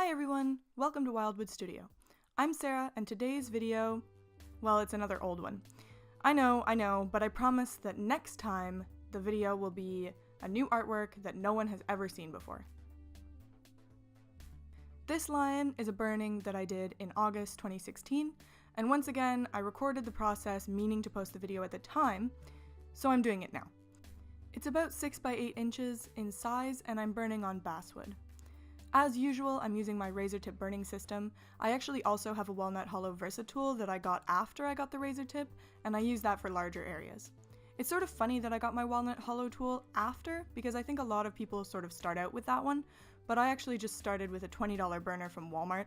Hi everyone, welcome to Wildwood Studio. I'm Sarah, and today's video, well, it's another old one. I know, but I promise that next time the video will be a new artwork that no one has ever seen before. This lion is a burning that I did in August 2016, and once again, I recorded the process meaning to post the video at the time, so I'm doing it now. It's about 6 by 8 inches in size, and I'm burning on basswood. As usual, I'm using my razor tip burning system. I actually also have a walnut hollow Versa tool that I got after I got the razor tip, and I use that for larger areas. It's sort of funny that I got my walnut hollow tool after, because I think a lot of people sort of start out with that one, but I actually just started with a $20 burner from Walmart.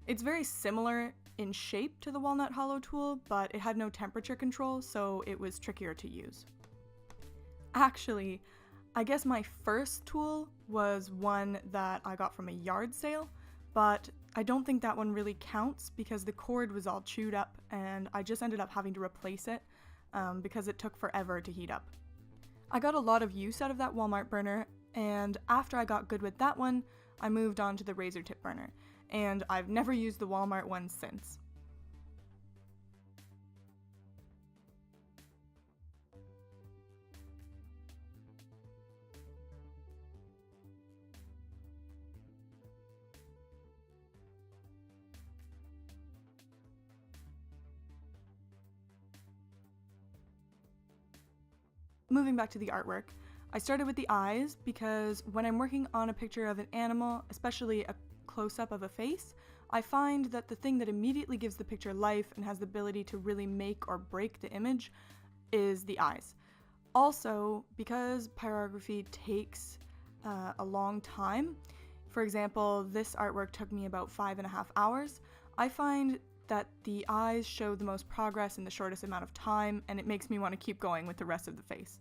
It's very similar in shape to the walnut hollow tool, but it had no temperature control, so it was trickier to use. Actually, I guess my first tool was one that I got from a yard sale, but I don't think that one really counts because the cord was all chewed up and I just ended up having to replace it because it took forever to heat up. I got a lot of use out of that Walmart burner, and after I got good with that one, I moved on to the razor tip burner, and I've never used the Walmart one since. Moving back to the artwork, I started with the eyes because when I'm working on a picture of an animal, especially a close-up of a face, I find that the thing that immediately gives the picture life and has the ability to really make or break the image is the eyes. Also, because pyrography takes a long time, for example, this artwork took me about 5.5 hours, I find that the eyes show the most progress in the shortest amount of time, and it makes me want to keep going with the rest of the face.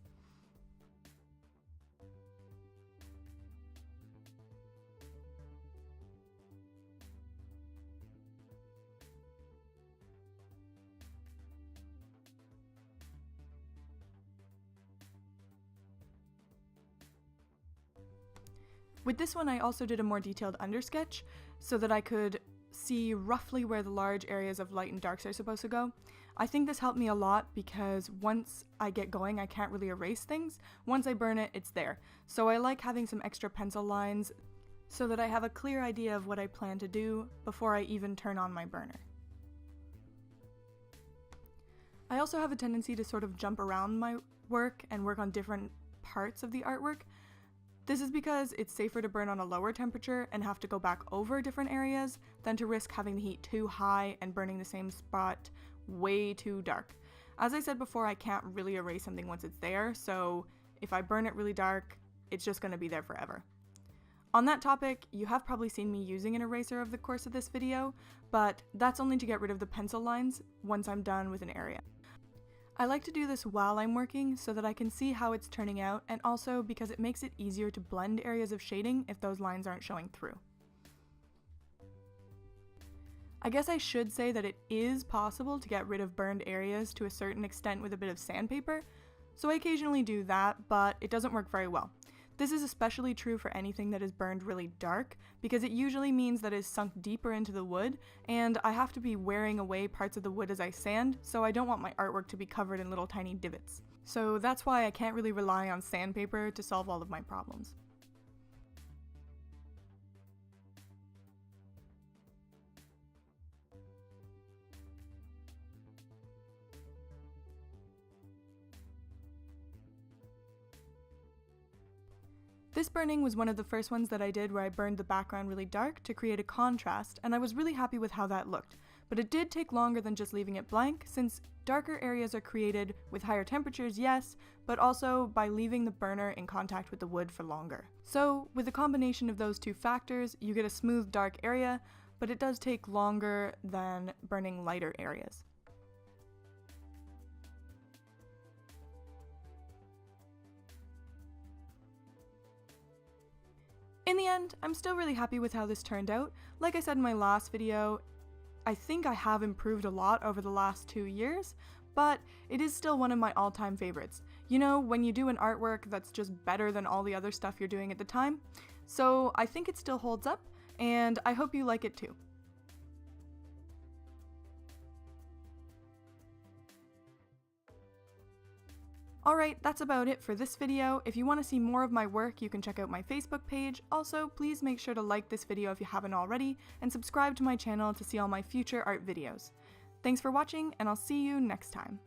With this one, I also did a more detailed undersketch so that I could see roughly where the large areas of light and darks are supposed to go. I think this helped me a lot because once I get going, I can't really erase things. Once I burn it, it's there. So I like having some extra pencil lines so that I have a clear idea of what I plan to do before I even turn on my burner. I also have a tendency to sort of jump around my work and work on different parts of the artwork. This is because it's safer to burn on a lower temperature and have to go back over different areas than to risk having the heat too high and burning the same spot way too dark. As I said before, I can't really erase something once it's there, so if I burn it really dark, it's just going to be there forever. On that topic, you have probably seen me using an eraser over the course of this video, but that's only to get rid of the pencil lines once I'm done with an area. I like to do this while I'm working so that I can see how it's turning out, and also because it makes it easier to blend areas of shading if those lines aren't showing through. I guess I should say that it is possible to get rid of burned areas to a certain extent with a bit of sandpaper, so I occasionally do that, but it doesn't work very well. This is especially true for anything that is burned really dark, because it usually means that it's sunk deeper into the wood, and I have to be wearing away parts of the wood as I sand, so I don't want my artwork to be covered in little tiny divots. So that's why I can't really rely on sandpaper to solve all of my problems. This burning was one of the first ones that I did where I burned the background really dark to create a contrast, and I was really happy with how that looked. But it did take longer than just leaving it blank, since darker areas are created with higher temperatures, yes, but also by leaving the burner in contact with the wood for longer. So, with a combination of those two factors, you get a smooth dark area, but it does take longer than burning lighter areas. In the end, I'm still really happy with how this turned out. Like I said in my last video, I think I have improved a lot over the last 2 years, but it is still one of my all-time favorites. You know, when you do an artwork that's just better than all the other stuff you're doing at the time. So I think it still holds up, and I hope you like it too. Alright, that's about it for this video. If you want to see more of my work, you can check out my Facebook page. Also, please make sure to like this video if you haven't already, and subscribe to my channel to see all my future art videos. Thanks for watching, and I'll see you next time.